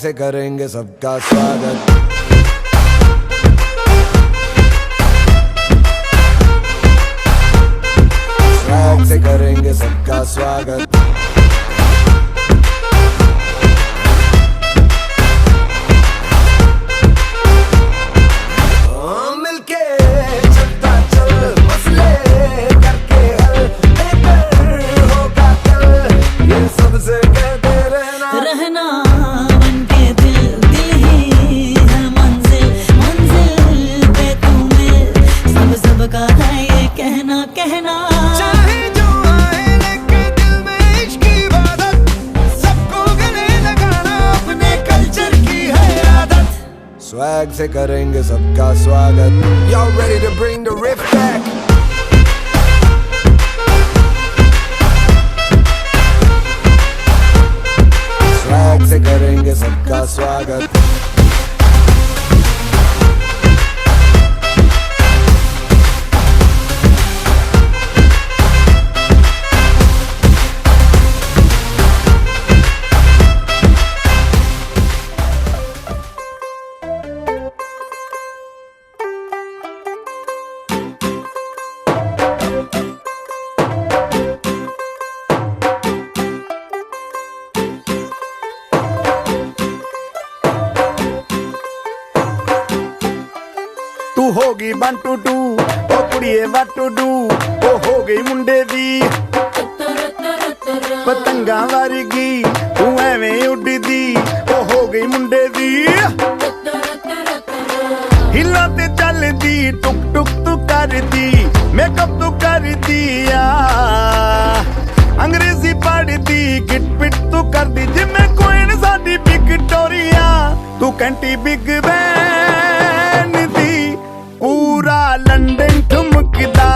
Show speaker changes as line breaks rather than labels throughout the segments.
से करेंगे सबका स्वागत। स्वैग से करेंगे सबका स्वागत। स्वैग से करेंगे सबका स्वागत। Y'all ready to bring the riff back? Swag से करेंगे सबका स्वागत।
तू होगी 1 2 2 ओ कुड़िए what to do ओ हो गई मुंडे दी पतंगा वर्गी तू एवें उड़दी ओ हो गई मुंडे दी हिला ते चलदी टुक टुक तू करदी मेकअप तू करदी अंग्रेजी पढ़दी गिट पिट तू करदी जिम्मे कोई न साडी विक्टोरिया तू कैंटी बिग बैन दी पूरा लंदन ठुमकदा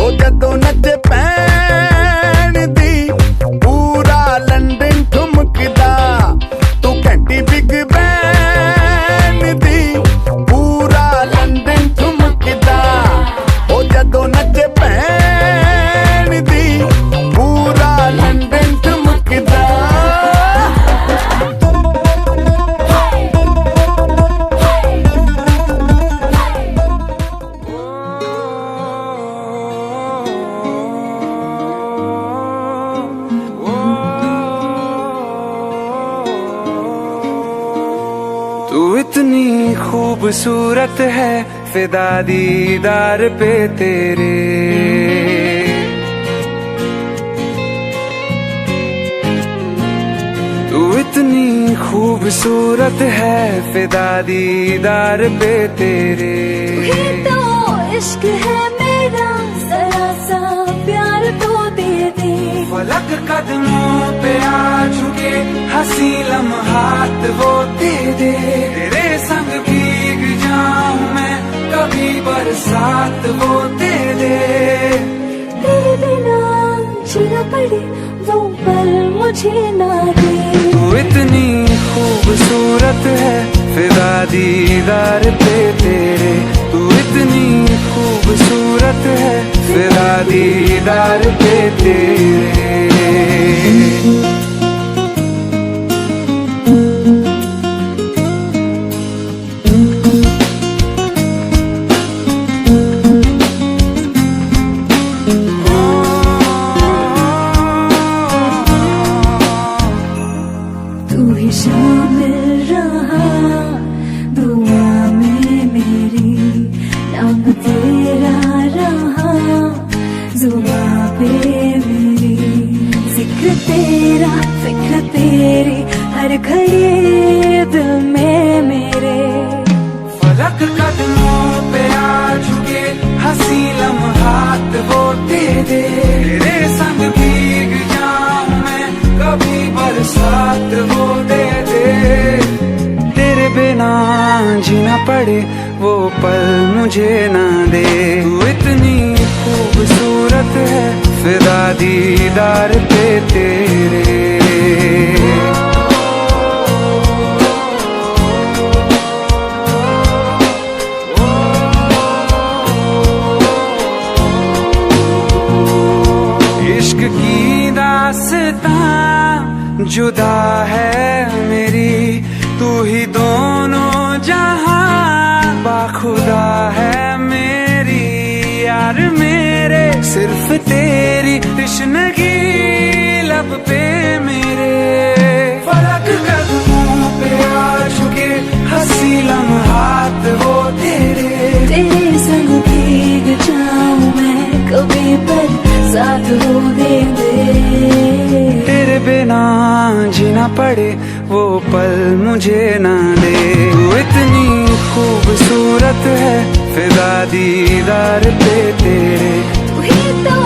ओ जदों नचे पैन दी पूरा लंदन ठुमकदा तू घंटी बिग बैन दी पूरा लंदन ठुमकदा ओ जदों नचे पैन दी पूरा लंदन ठुमकदा।
तू इतनी खूबसूरत है फिदा दीदार पे तेरे तू इतनी खूबसूरत है फिदा दीदार पे तेरे
तो इश्क है मेरा जरा सा प्यार तो दे दे
फलक कदमों पे आ चुके हंसी लम्हात वो दे दे तेरे संग भीग जाऊं मैं कभी बरसात वो दे दे
तेरे बिना जीना पड़े वो पल मुझे ना दे
तू इतनी खूबसूरत है फिदा दीदार पे तेरे तू इतनी खूबसूरत है फिदा दीदार पे तेरे।
तू ही शामिल रहा दुआ में मेरी नाम तेरा रहा जुबां पे मेरी जिक्र तेरा फिक्र तेरी हर घड़ी दिल में मेरे
फलक कदमों पे आ चुके हंसी लम्हात वो दे दे तेरे संग भीग जाऊं मैं कभी बरसात वो दे दे तेरे बिना जीना पड़े वो पल मुझे ना दे तू इतनी खूबसूरत है फिदा दीदार पे तेरे। इश्क की दास्तां जुदा है मेरी तू ही दोनों जहां बाखुदा है मेरी यार मेरे, सिर्फ तेरी तृष्णगी लब पे मेरे। फलक कदमों पे आ चुके हंसी लम्हात वो तेरे
संग भीग जाऊं मैं कभी पर साथ हो दे
तेरे बिना जीना पड़े वो पल मुझे ना दे। तू इतनी खूबसूरत है फिदा दीदार पे तेरे,
तू ही तो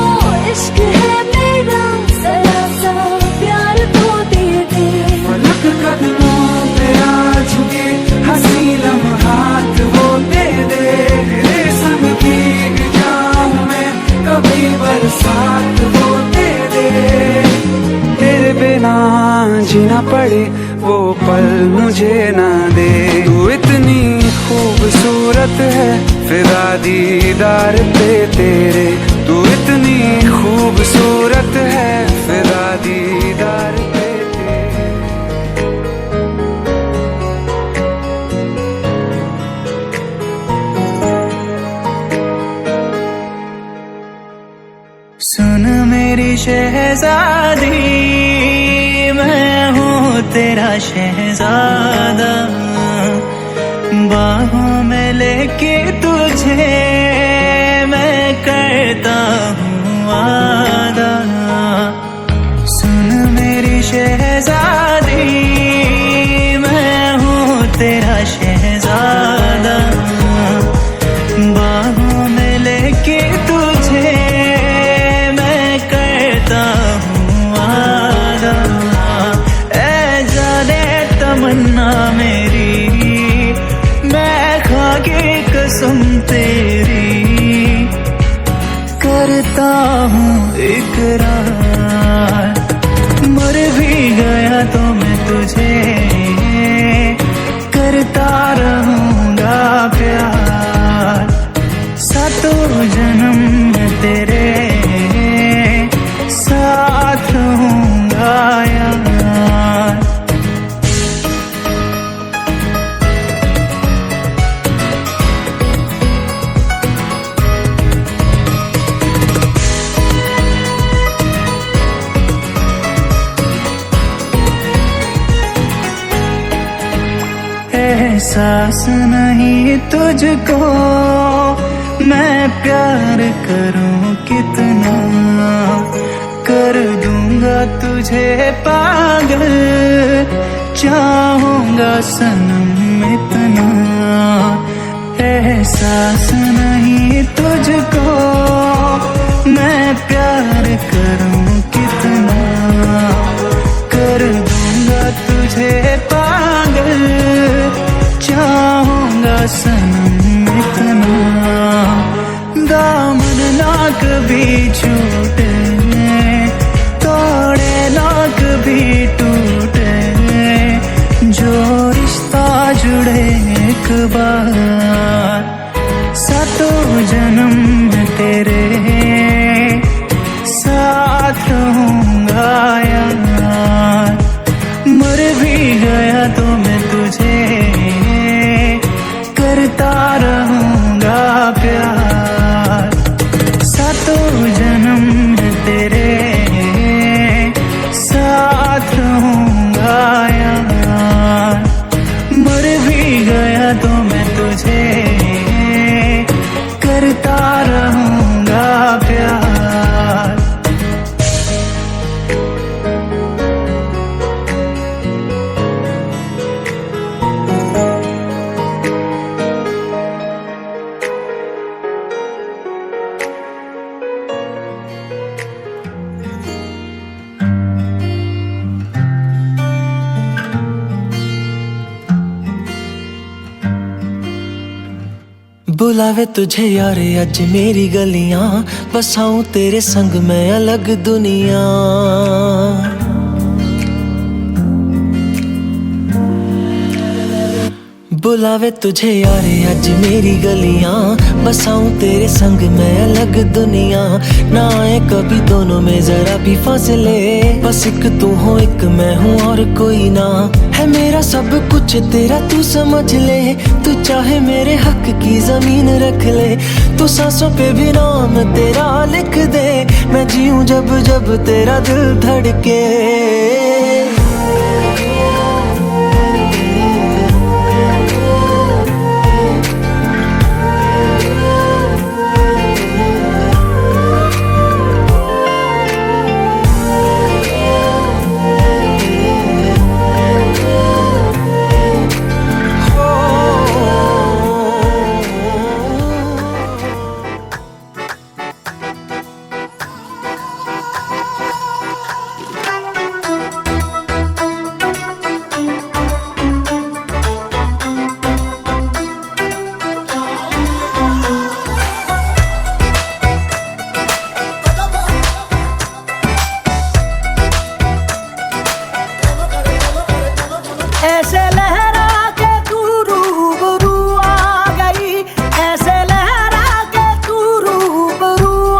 इश्क है मेरा जरा सा प्यार तो दे दे।
फलक कदमों पे आ चुके हंसी लम्हात वो दे दे। तेरे संग भीग जाऊं मैं कभी बरसात वो दे दे। तेरे बिना जीना पड़े वो पल मुझे ना दे। तू इतनी खूबसूरत है फिदा दीदार पे तेरे, तू इतनी खूबसूरत है फिदा दीदार पे तेरे।
सुन मेरी शहजादी, मैं हूँ तेरा शहजादा, बाहों में लेके तुझे मैं करता हूँ वादा। सुन मेरी शहजादी, मैं हूँ तेरा शहजादा, बाहों में लेके तुझे मैं करता हूँ वादा। ऐ जाने तमन्ना मेरी, मैं खाके कसम तेरी करता हूँ इकरार। मर भी गया तो मैं तुझे करता रहूँगा प्यार। सातों जन्म में तेरे साथ रहूँगा यार। एहसास नहीं तुझको मैं प्यार करूं कितना, कर दूंगा तुझे पागल, चाहूंगा सनम इतना। एहसास नहीं तुझको मैं प्यार करूं कितना, कर दूंगा तुझे पागल, चाहूंगा सनम इतना। दामन ना कभी छूटे, तोड़े ना कभी टूटे, जो रिश्ता जुड़े एक बार। सातों जन्म में तेरे साथ रहूंगा यार। मर भी गया तो मैं तुझे करता रहूंगा प्यार। सातों जन्म में तेरे साथ रहूंगा यार। मर भी गया तो मैं तुझे करता रहूंगा प्यार।
बुलावे तुझे यारे अज मेरी गलियां, बसाऊं तेरे संग मैं अलग दुनिया। बुलावे तुझे यारे आज मेरी गलियां, बसाऊं तेरे संग मैं अलग दुनिया। ना आए कभी दोनों में जरा भी फासले, बस एक तू हो एक मैं हूँ और कोई ना। है मेरा सब कुछ तेरा तू समझ ले, तू चाहे मेरे हक की जमीन रख ले। तू सांसों पे भी नाम तेरा लिख दे, मैं जीऊं जब जब तेरा दिल धड़के।
ऐसे लहरा के तू रूबरू आ गई, ऐसे लहरा के तू रूबरू आ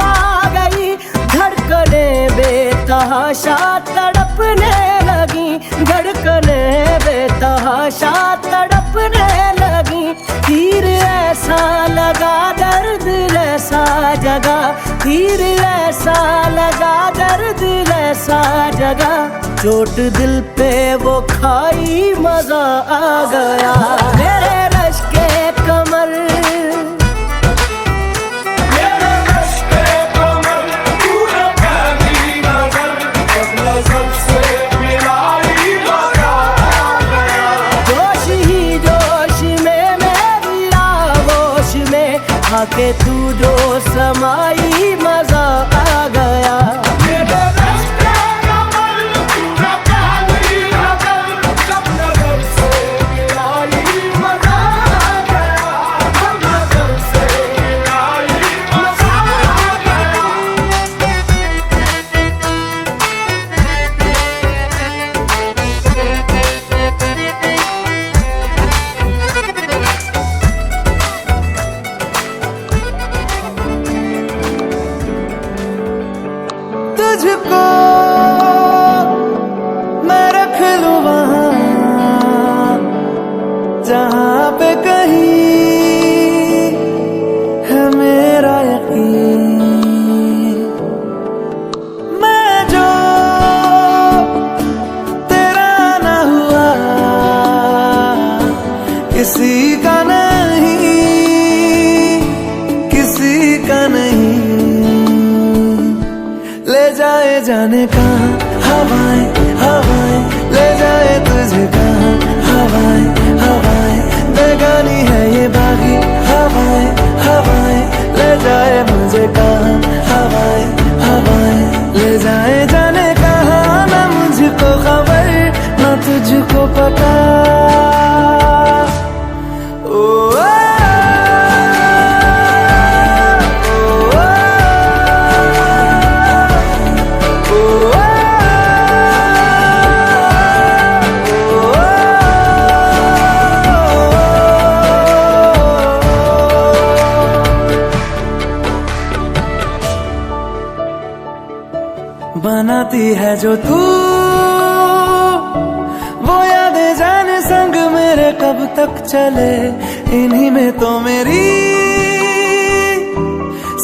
गई। धड़कने बेतहाशा तड़पने लगी, धड़कने बेतहाशा तड़पने लगी। तीर ऐसा लगा दर्द ऐसा जगा, तीर ऐसा लगा दर्द ऐसा जगा। चोट दिल पे वो खाई मजा आ गया, मेरे रश के कमर, मेरे रश के कमर, पूरा पहली नजर, अपने सबसे मिलाई मजा आ गया। जोश ही जोश में मेरी आगोश में आके तू जो समाई मजा आ गया।
तुझको मैं रख लूं वहां जहां पे कहीं है मेरा यकीन। मैं जो तेरा ना हुआ किसी का नहीं, किसी का नहीं। ले जाए जाने कहाँ हवाएं हवाएं, ले जाए तुझे कहाँ हवाएं हवाएं। बेगानी है ये बागी हवाएं हवाएं, ले जाए मुझे कहाँ हवाएं हवाएं। ले जाए जाने कहाँ, ना मुझको खबर ना तुझको पता। बनाती है जो तू वो यादें जाने संग मेरे कब तक चले। इन्हीं में तो मेरी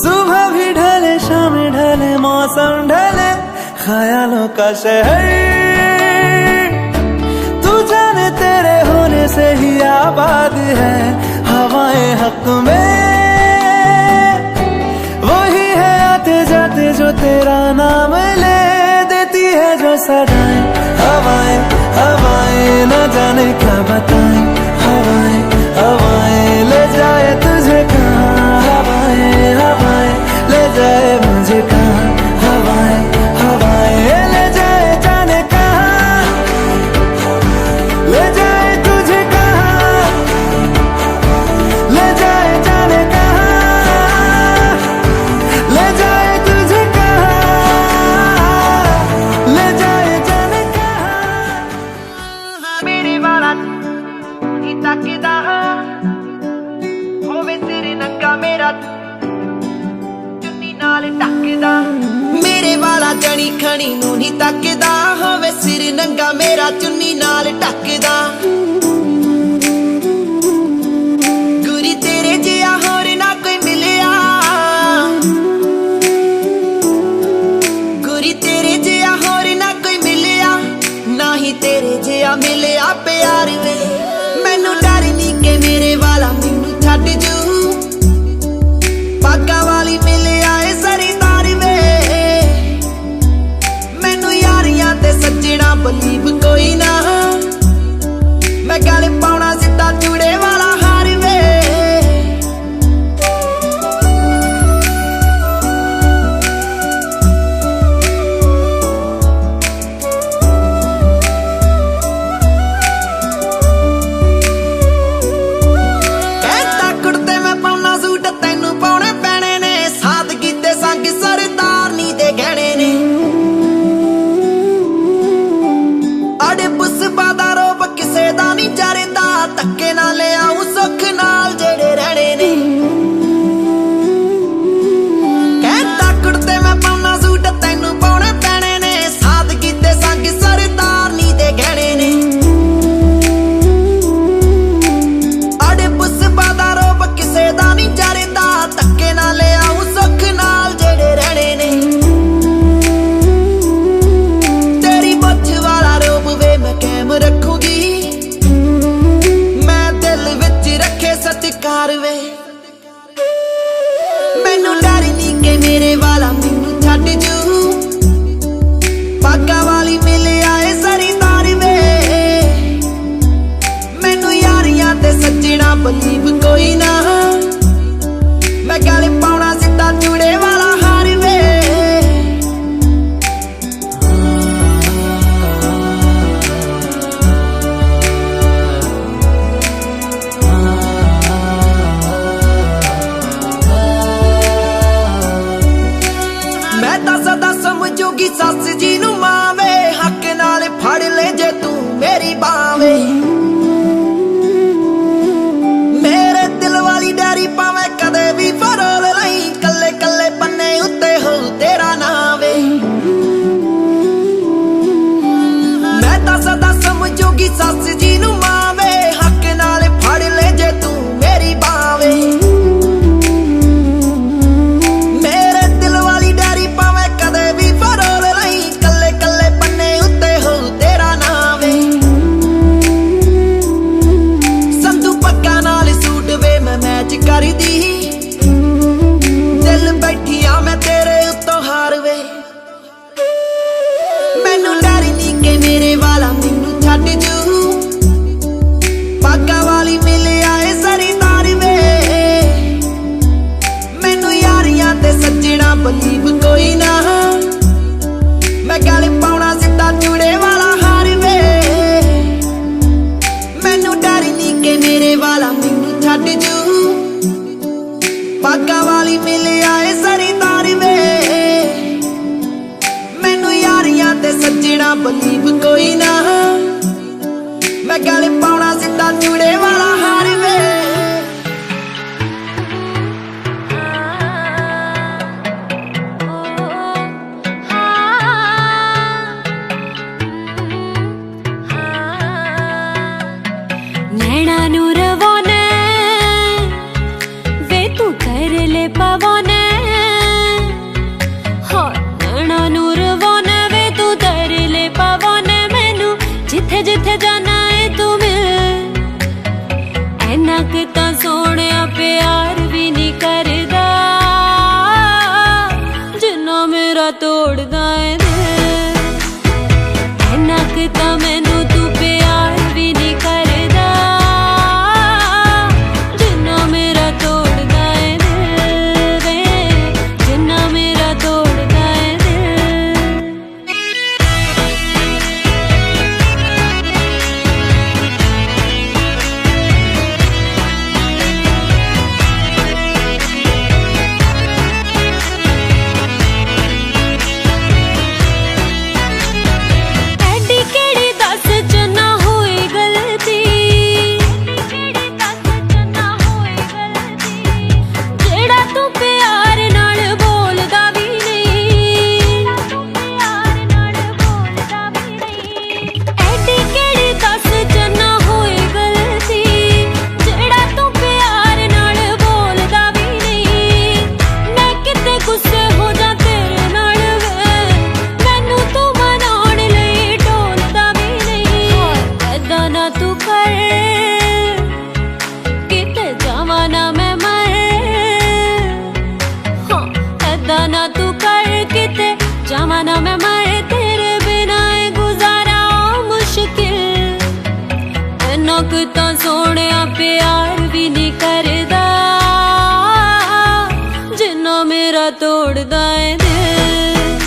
सुबह भी ढले शाम ढले मौसम ढले, ख्यालों का शहर तू जाने तेरे होने से ही आबाद है। हवाएं हक में वही है आते जाते जो तेरा नाम ले देती है जो सदाएं। हवाएं हवाएं न जाने क्या बताएं, हवाएं हवाएं ले जाए तुझे कहाँ। हवाएं हवाएं ले जाए मुझे कहाँ, हवाएं हवाएं ले जाए जाने कहाँ, ले जाए तुझे कहाँ, ले जाए जाने कहाँ, ले जाए तुझे कहाँ, ले जाए जाने कहाँ।
मेरे वाला
करदा मेरे वाला जनी खनी नूं नहीं तकदा होवे सिर नंगा मेरा चुन्नी नाल ढकदा गुरी तेरे जिहा होर ना कोई मिलिया गुरी तेरे जिहा होर ना कोई मिलिया ना ही तेरे जिहा मिलिया प्यार वे मैनू डर नहीं कि मेरे वाला मैनू छड्ड जू पागा वाली मिले आए सरीदार वे मैनू यारियां ते सज्जणा बलीव कोई ना मैं गल पाउणा सिद्धा चूड़े वाला हार वे कहता कुड़ते मैं पाउणा सूट तैनू पाउणे पैणे ने सादगी ते संग सरदारनी दे गहणे ने अड़े पुसबा दा रोब किसे दा नहीं चरदा धक्के ना ले आऊं सुख नाल जेड़े रहणे ने कहता कुड़ते मैं पाउणा सूट तैनू पाउणे पैणे ने सादगी ते संग सरदारनी दे गहणे ने अड़े पुसबा दा रोब किसे दा नहीं चरदा धक्के ना ले आऊं सुख नाल जेड़े रहणे ने तेरी मुछ वाला रोब वे मैं कैम रखूंगी मैं दिल विच रखे सत्कार वे मैनू डर नहीं कि मेरे वाला मैनू छड्ड जू पागा वाली मिले आए सरीदार वे मैनू यारियां ते सज्जणा बलीव कोई ना मैं गल पाउणा सिद्धा चूड़े वाला हार वे मैं तां सदा समझूगी सस जी नूं मां वे हक नाल फड़ ले जे तू मेरी बां वे मेरे दिल वाली डायरी पावे कदे भी फरोल लई कल्ले कल्ले पन्ने उत्ते हो तेरा नाम वे मैं तां सदा समझूगी सस जी नूं मां वे हक नाल फड़ ले जे तू मेरी बां वे मेरे दिल वाली डायरी पावे कदे भी फरोल लई कल्ले कल्ले पन्ने उत्ते हो तेरा नाम वे संधू पक्का नाल सूट वे मैं मैच करदी दिल बैठी आ मैं तेरे उत्तों हार वे मैनू डर नहीं कि मेरे वाला मैनू छड्ड जू पागा वाली मिले आए सरीदार वे मैनू यारियां ते सज्जणा बलीव कोई ना मैं गल पाउणा सिद्धा चूड़े वाला हार वे मैनू डर नहीं कि मेरे वाला मैनू छड्ड जू पागा वाली मिले आए सरीदार वे मैनू यारियां ते सज्जणा बलीव कोई ना मैं गल पाउणा सिद्धा चूड़े वाला हार वे
नैना नूं रवाने वे तू कर ले पवाने हाँ नैना नूं रवाने वे तू कर ले पवाने मैनू जिथे जिथे जाना है तू मिल ऐना कि तां सोहणिया प्यार भी नहीं करदा जिन्ना मेरा तोड़दा है दिल ऐना कि तां मैनू तू प्यार भी नहीं करदा जिन्ना मेरा तोड़दा है दिल वे जिन्ना मेरा तोड़दा है दिल ਕੁ ਤਾਂ ਸੋਹਣਿਆ ਪਿਆਰ ਵੀ ਨਹੀਂ ਕਰਦਾ ਜਿੰਨਾ ਮੇਰਾ ਤੋੜਦਾ ਏ ਦਿਲ।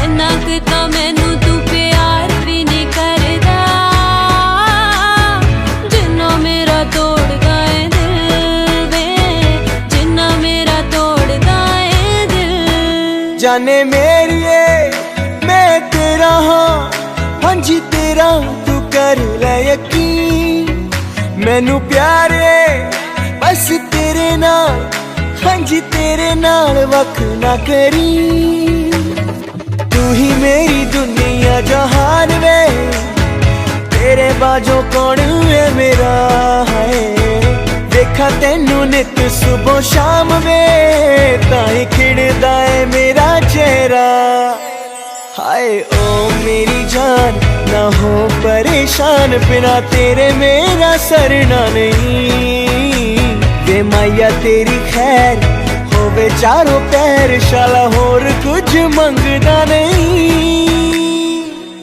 ਇੰਨਾ ਕੁ ਤਾਂ ਮੈਨੂੰ ਤੂੰ ਪਿਆਰ ਵੀ ਨਹੀਂ ਕਰਦਾ ਜਿੰਨਾ ਮੇਰਾ ਤੋੜਦਾ ਏ ਦਿਲ ਵੇ, ਜਿੰਨਾ ਮੇਰਾ ਤੋੜਦਾ ਏ ਦਿਲ।
जाने मेरिए मैं तेरा हाँ, हाँ जी तेरा तू कर ले यकीन। मैनू प्यारे बस तेरे नाल, हाँ जी तेरे नाल वख ना करी। तू ही मेरी दुनिया जहान वे, तेरे बाजों कौन है मेरा है। देखा तेनू नित सुबह शाम वे, ताई खिड़दा है मेरा चेहरा। हाय ओ मेरी जान ना हो परेशान, बिना तेरे मेरा सरना नहीं। वे माया तेरी खैर होवे चारों पैर, शाला होर कुछ मंगदा नहीं।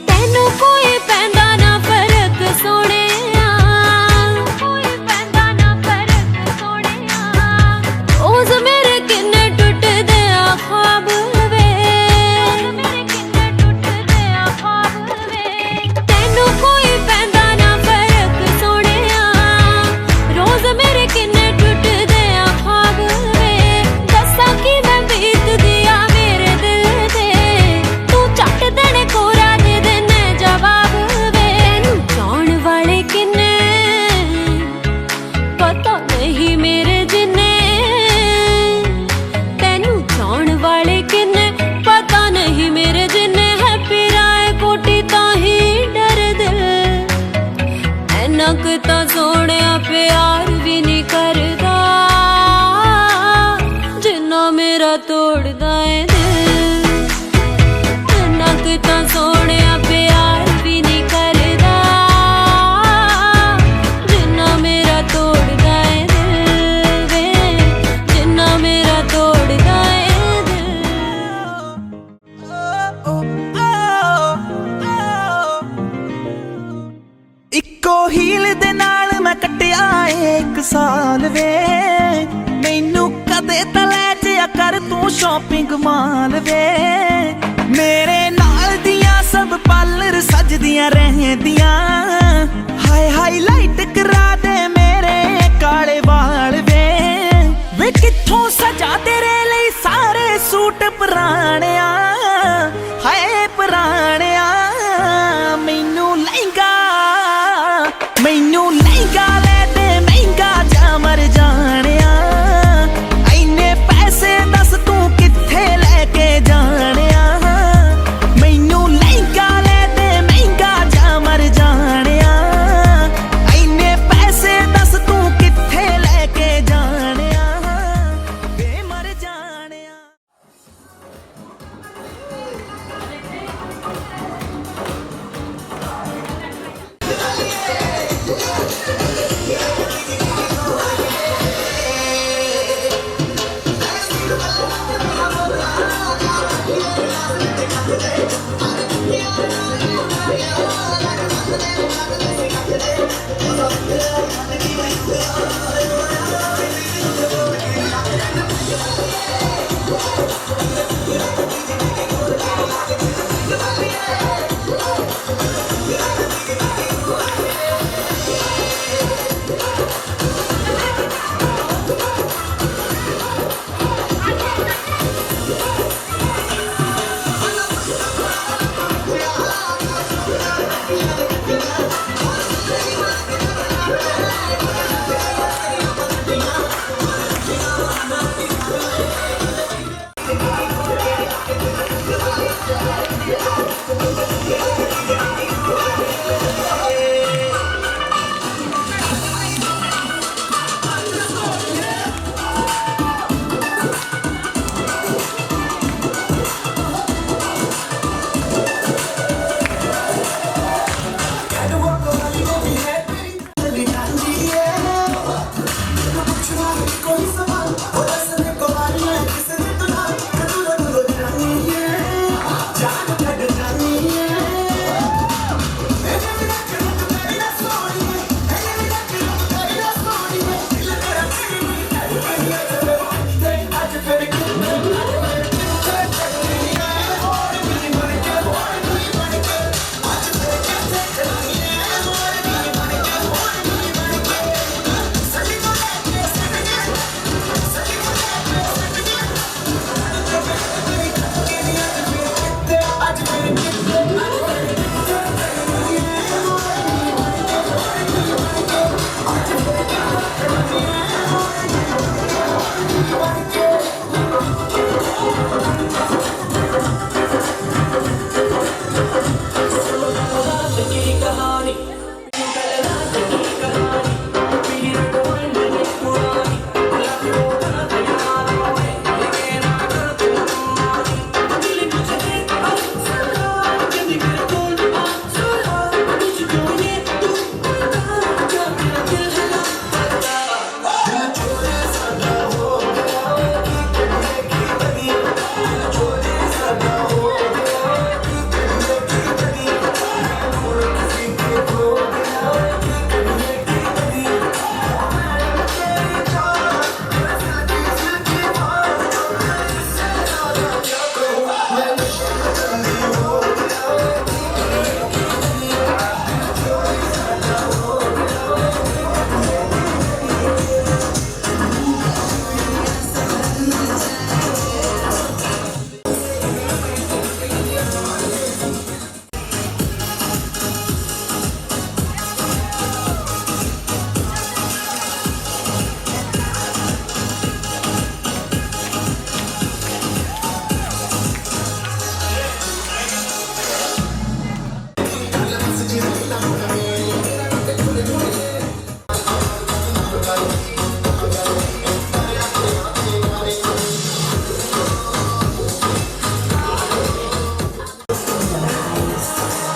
ਤੈਨੂੰ ਕੋਈ ਪੈਂਦਾ ਨਾ ਫਰਕ ਸੋਹਣਿਆ, ਕੋਈ ਪੈਂਦਾ ਨਾ ਫਰਕ ਸੋਹਣਿਆ। ਰੋਜ਼ ਮੇਰੇ ਕਿੰਨੇ ਟੁੱਟਦੇ ਆ ਖ਼ਵਾਬ ਵੇ, ਮੇਰੇ ਕਿੰਨੇ ਟੁੱਟਦੇ ਆ ਖ਼ਵਾਬ ਵੇ। ਤੈਨੂੰ ਕੋਈ ਪੈਂਦਾ ਨਾ ਫਰਕ ਸੋਹਣਿਆ, ਰੋਜ਼ ਮੇਰੇ ਕਿੰਨੇ ਟੁੱਟਦੇ ਆ ਖ਼ਵਾਬ ਵੇ। ਦੱਸਾਂ ਕਿ ਮੈਂ ਬੀਤਦੀ ਆ ਮੇਰੇ ਦਿਲ ਤੇ, ਤੂੰ ਚੱਟ ਦੇਣੇ ਕੋਰਾ ਦੇ ਦੇਣੇ ਜਵਾਬ ਵੇ। ਤੈਨੂੰ ਚਾਹੁਣ ਵਾਲੇ ਕਿੰਨੇ ਪਤਾ ਨਹੀਂ ਮੇਰੇ ਜਿੰਨੇ, ਤੈਨੂੰ ਚਾਹੁਣ ਵਾਲੇ ਕਿੰਨੇ ਪਤਾ ਨਹੀਂ ਮੇਰੇ ਜਿੰਨੇ। ਹੈਪੀ ਰਾਏ ਕੋਟੀ ਤਾਂ ਹੀ ਡਰ ਦਿਲ, ਇੰਨਾ ਕੁ ਤਾਂ ਸੋਹਣਿਆ ਪਿਆਰ ਵੀ ਨਹੀਂ ਕਰਦਾ ਜਿੰਨਾ ਮੇਰਾ ਤੋੜਦਾ ਏ ਦਿਲ। ਇੰਨਾ ਕੁ ਤਾਂ ਸੋਹਣਿਆ ਪਿਆਰ ਵੀ ਨਹੀਂ ਕਰਦਾ ਜਿੰਨਾ ਮੇਰਾ ਤੋੜਦਾ ਏ ਦਿਲ ਵੇ, ਜਿੰਨਾ ਮੇਰਾ ਤੋੜਦਾ ਏ ਦਿਲ।
ਇੱਕੋ ਹੀਲ ਦੇ ਨਾਲ ਮੈਂ ਕੱਟਿਆ ਏ 1 ਸਾਲ ਵੇ। ਮੈਨੂੰ ਕਦੇ ਤਾਂ ਲੈ ਜਿਆ ਕਰ ਤੂੰ ਸ਼ਾਪਿੰਗ ਮਾਲ ਵੇ। ਮੇਰੇ ਨਾਲ ਦੀਆਂ ਸਭ ਪਾਰਲਰ ਸਜਦੀਆਂ ਰਹਿੰਦੀਆਂ, ਹਾਏ ਹਾਈਲਾਈਟ ਕਰਾ ਦੇ ਮੇਰੇ ਕਾਲੇ ਵਾਲ ਵੇ। ਵੇ ਕਿੱਥੋਂ ਸਜਾ ਤੇਰੇ ਲਈ ਸਾਰੇ ਸੂਟ ਪੁਰਾਣਿਆ, ਹਾਏ ਪੁਰਾਣਿਆ। ਮੈਨੂੰ ਲਹਿੰਗਾ ਲੈ ਦੇ ਮਹਿੰਗਾ ਜਾ ਮਰ ਜਾਣਿਆ। ਐਨੇ ਪੈਸੇ ਦੱਸ ਤੂੰ ਕਿੱਥੇ ਲੈ ਕੇ ਜਾਣਿਆ। ਮੈਨੂੰ ਲਹਿੰਗਾ ਲੈ ਦੇ ਮਹਿੰਗਾ ਜਾ ਮਰ ਜਾਣਿਆ। ਐਨੇ ਪੈਸੇ ਦੱਸ ਤੂੰ ਕਿੱਥੇ ਲੈ ਕੇ ਜਾਣਿਆ ਵੇ, ਮਰ ਜਾਣਿਆ।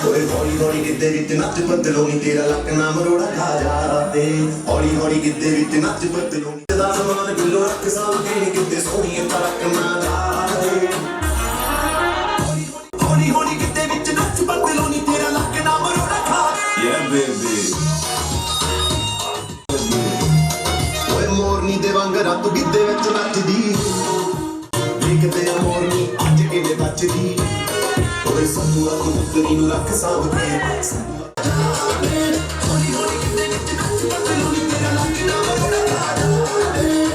ਓਏ ਹੌਲੀ ਹੌਲੀ ਗਿੱਧੇ ਵਿੱਚ ਨੱਚ ਬਦਲੋ ਨੀ ਤੇਰਾ ਲੱਕ ਨਾ ਮਰੋੜਾ ਖਾ ਜਾਵੇ ਹੌਲੀ ਹੌਲੀ ਗਿੱਧੇ ਵਿੱਚ ਨੱਚ ਬਦਲੋ ਨੀ ਦਾ ਸਮਾਨ ਬਿੱਲੋ ਰੱਖ ਸਾਂਭ ਕੇ ਨੀ ਕਿਤੇ ਸੋਹਣੀ ਫਰਕ ਨਾ ਲਾਵੇ ਹੌਲੀ ਹੌਲੀ ਗਿੱਧੇ ਵਿੱਚ ਨੱਚ ਬਦਲੋ ਨੀ ਤੇਰਾ ਲੱਕ ਨਾ ਮਰੋੜਾ ਖਾ ਯਾ ਬੇਬੀ ਓਏ ਮੋਰਨੀ ਦੇ ਵਾਂਗ ਰਾਤ ਗਿੱਧੇ ਵਿੱਚ ਨੱਚਦੀ ਲਿਖਦੇ ਆ ਮੋਰਨੀ ਅੱਜ ਕਿਵੇਂ ਬਚਦੀ ਓਏ ਸੰਤੂ ਰੱਖ ਮੁੱਦਰੀ ਨੂੰ ਰੱਖ ਸਾਂਭ ਕੇ ਹੌਲੀ ਹੌਲੀ ਕਿਤੇ ਵਿੱਚ ਨੱਚ ਬਦਲੋ ਨੀ ਤੇਰਾ ਲੱਕ ਨਾ ਮਰੋੜਾ ਖਾ ਜਾਵੇ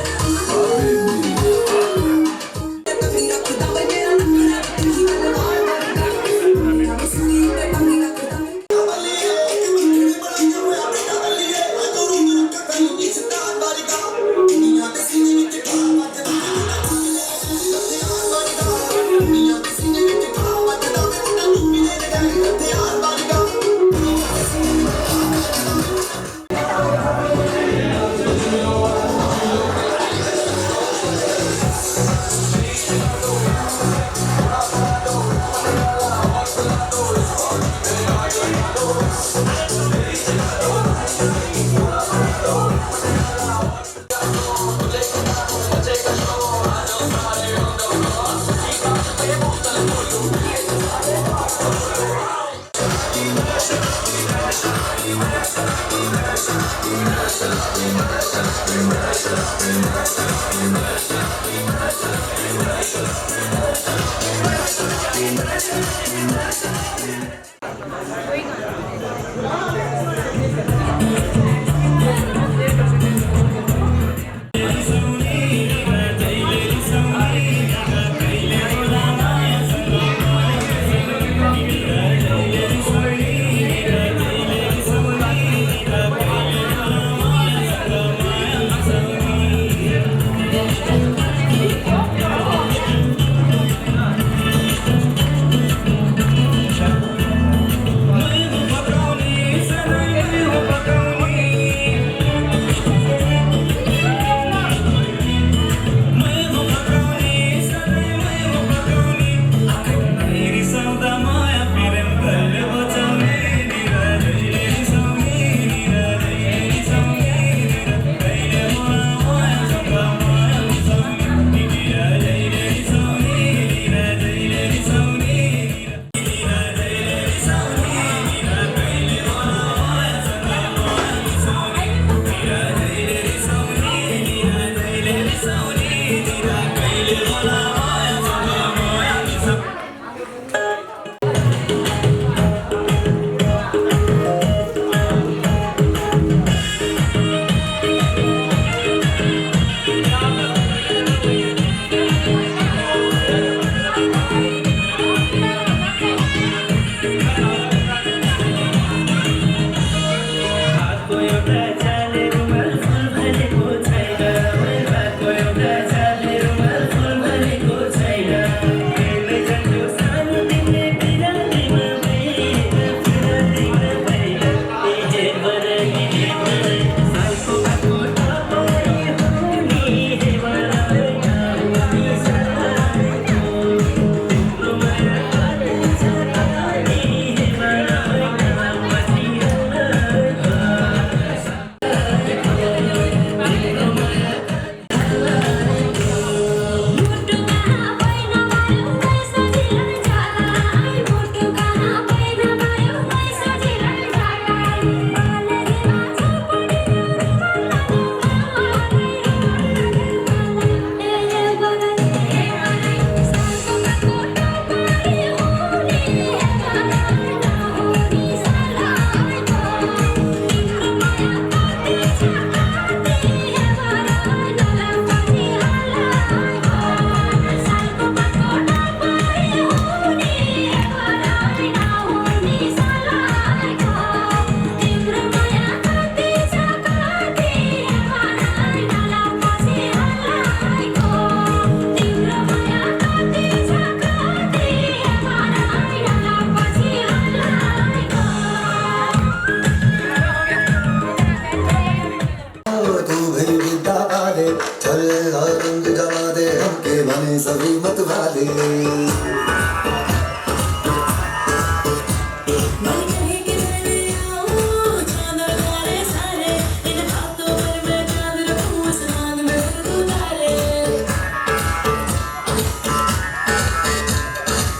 थोड़ी मत वाले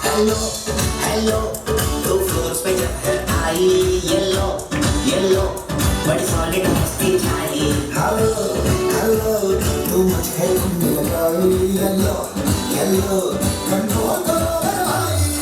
हेलो हेलो दो फ्लोर्स पे जब है आई येलो येलो बड़ी सॉलिड मस्ती छाई
हेलो हेलो तू मुझे घूमने लगाई येलो येलो कंट्रोल करो भाई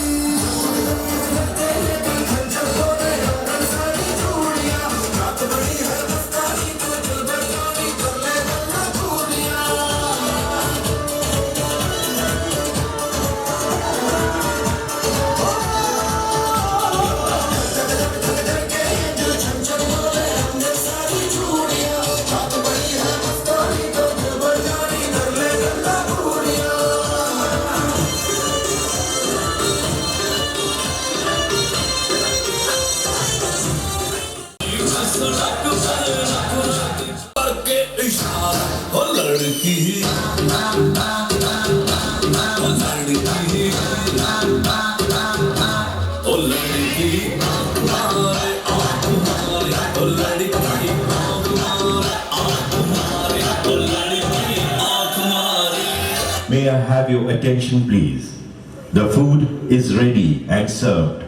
May I have your attention, please? The food is ready and served.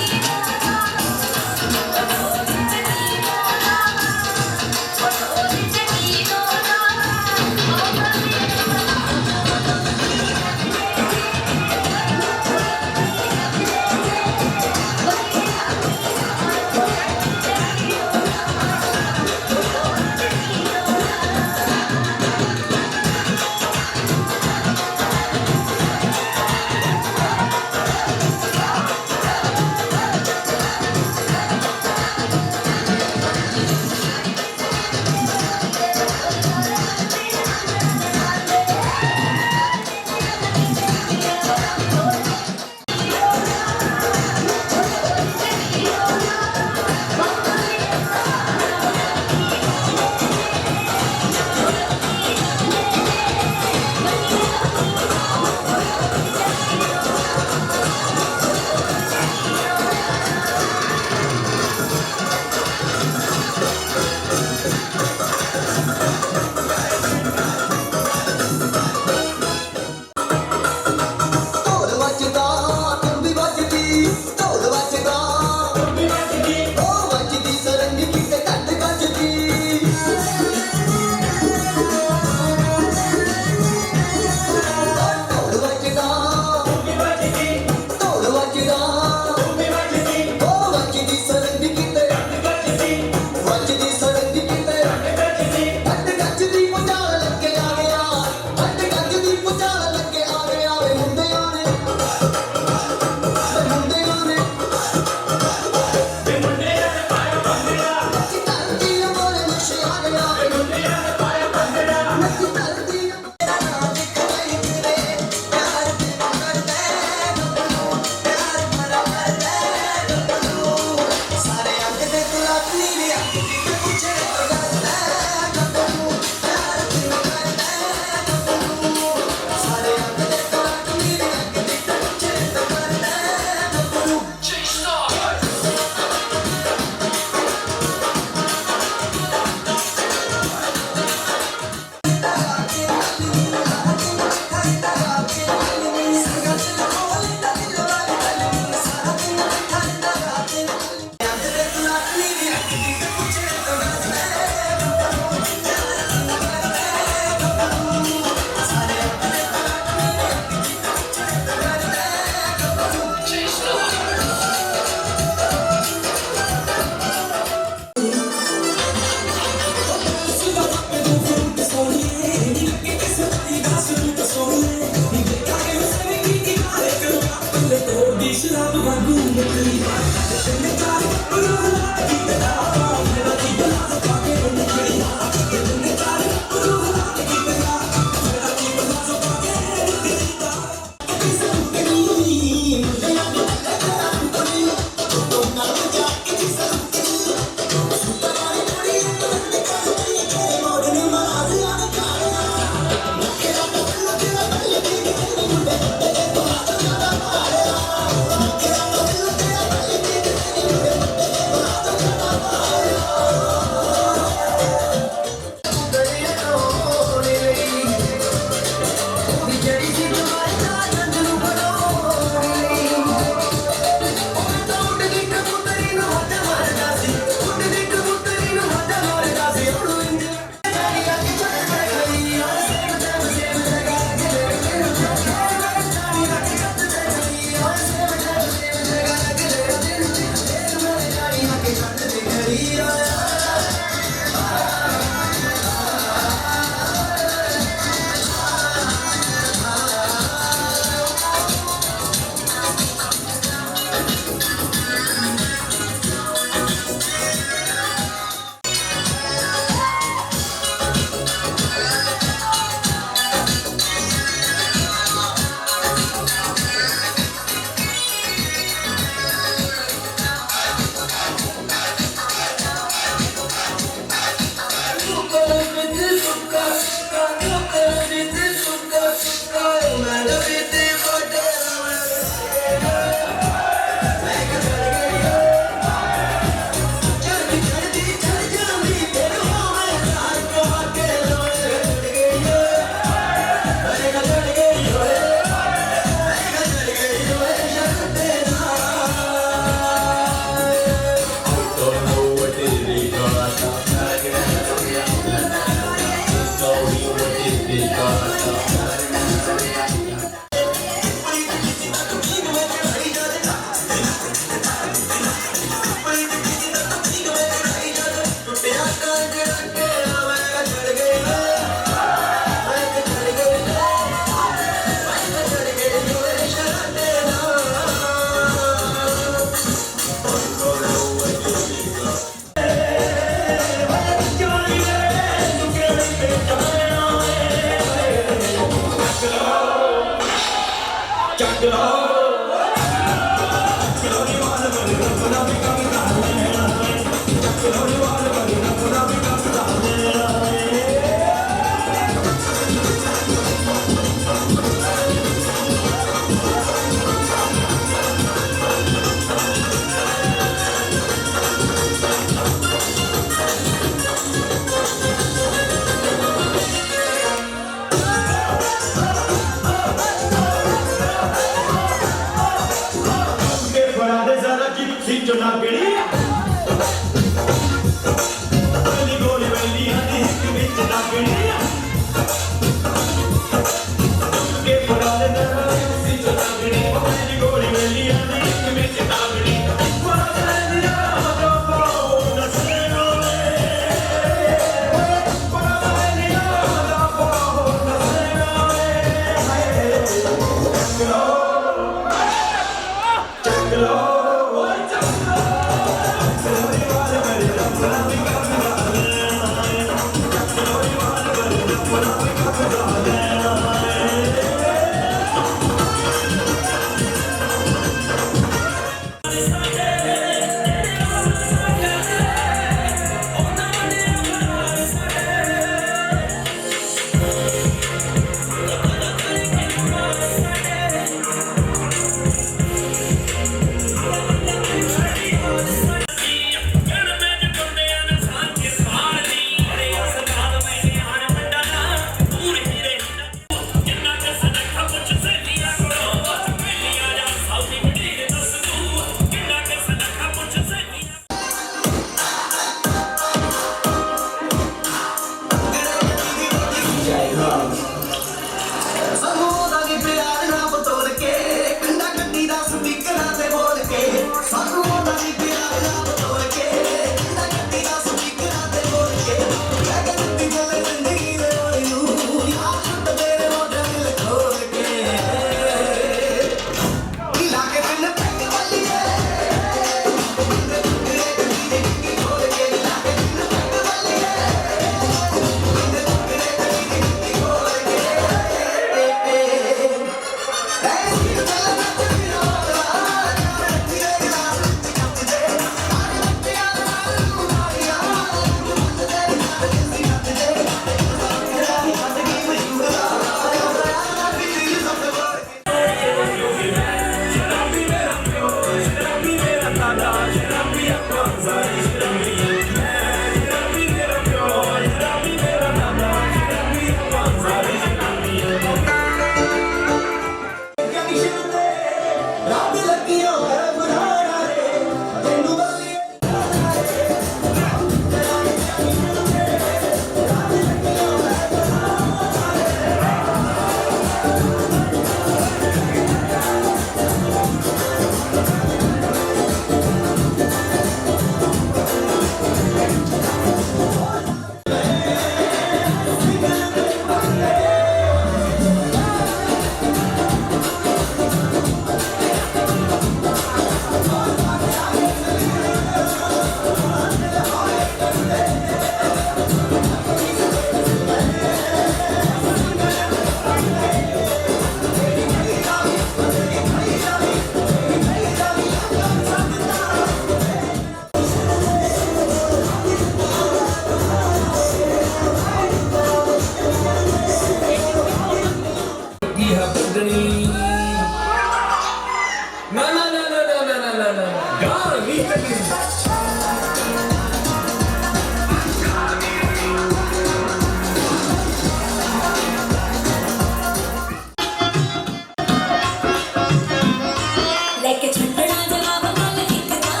लेके छंडड़ा जवाब वाले एक का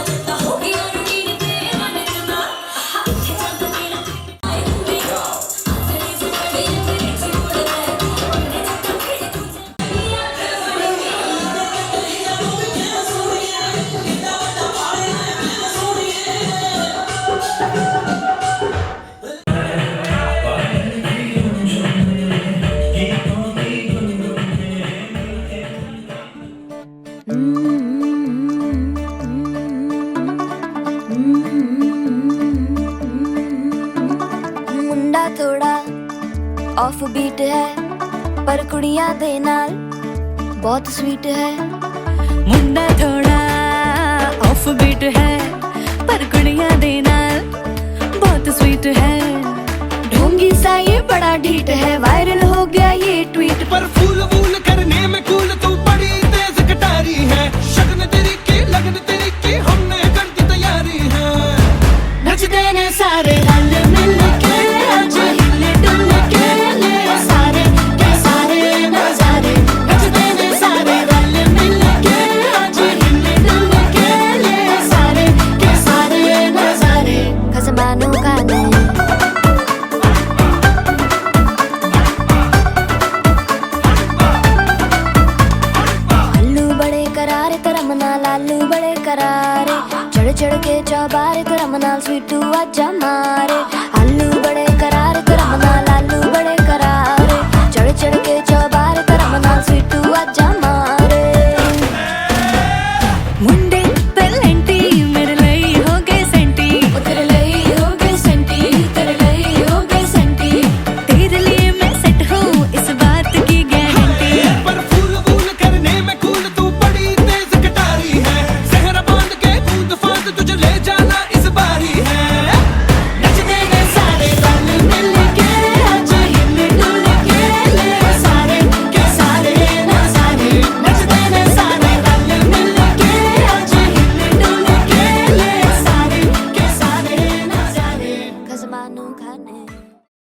जट्टा हो गया रूटीन पे मन करना इथे चंद मेरा आई हुए तेरी जुबानी मेरी छोड़ दे मैंने जट्टा फिर तुझे
मुंडा थोड़ा ऑफ बीट है पर कुड़ियां दे नाल बहुत स्वीट है।
मुंडा थोड़ा ऑफ बीट है पर कुड़ियां दे नाल बहुत स्वीट है।
ढोंगी सा ये बड़ा ढीठ है वायरल हो गया ये ट्वीट
पर फूल वूल करने में कूल तू बड़ी तेज कटारी है शगन तेरी की लगन तेरी की हमने कर दी तैयारी है
नचते ने सारे रल मिल के आज हिले डुल के ले सारे के सारे नजारे नचते ने सारे रल मिल के आज हिले डुल के ले सारे के सारे नजारे खसमानों का नहीं लालू बड़े करारे चढ़ चढ़ के चौबारे तरम नाल स्वीटू आजा मारे आलू बड़े करारे तरम नाल आलू बड़े करारे चढ़ चढ़ के चौबारे तरम नाल स्वीटू आजा मारे
मुंडे पेलेंटी मेरे लिए हो गए सेंटी
तेरे लिए हो गए सेंटी तेरे लिए हो गए सेंटी
तेरे लिए मैं सेट हूँ इस बात की गारंटी।
पर फूल वूल करने में कूल तू बड़ी तेज कटारी है सहरा बांध के कूद फांद तुझे ले जाना इस बारी है
नचते ने सारे रल मिल के आज हिले डुल के ले सारे के सारे नजारे नचते ने सारे रल मिल के आज हिले डुल के ले सारे के सारे नजारे खसमानों खाने